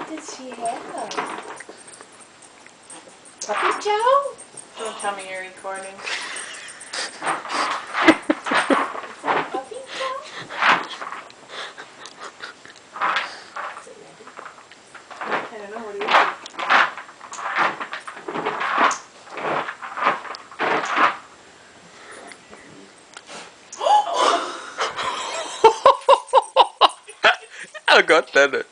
does she have? Puppy Joe? Don't tell me you're recording. Puppy Joe? Is it ready? I don't know, what do you think? I got that.